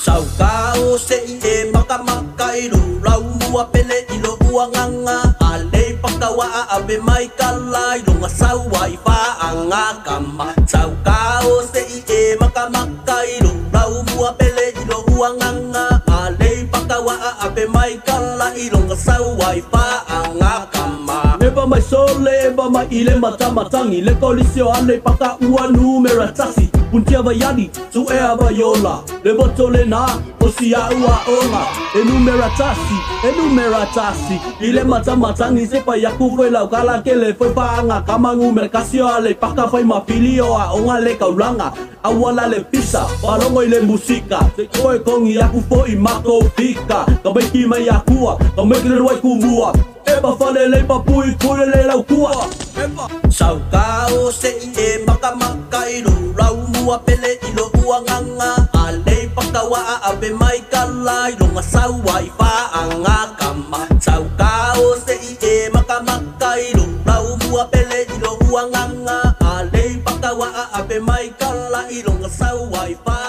Sau kao se e maka ilu lau mua pele ilo uanganga ale pakawa abe mai kalai lunga sau wai fa anga kama. Sau kao se e maka ilu lau mua pele ilo uanganga ale pakawa abe mai kalai lunga sau wai fa anga kama. Eba mai sole eba mai ile mata-matangi le kolisio ale paka ua numera tasi puntia vayadi su e avayola le botole na osia ua onga enumera tasi ile mata-matangi sepa yaku foi lau kala ke le foi paanga kamangu merkasio ale paka foi mapilio a onga le kaulanga awala le pisa palongo ile musika se koe kongi yaku foi mako pika kabeki mai yakua kabeki le wai kumua eba fale le papui pule le lau kua eba. Sau kao se e maka ilu lau mua pele ilo uanganga ale pakawa abe mai kalai lunga sau wai fa anga kama. Sau kao se e maka ilu lau mua pele ilo uanganga ale pakawa abe mai kalai lunga sau wai fa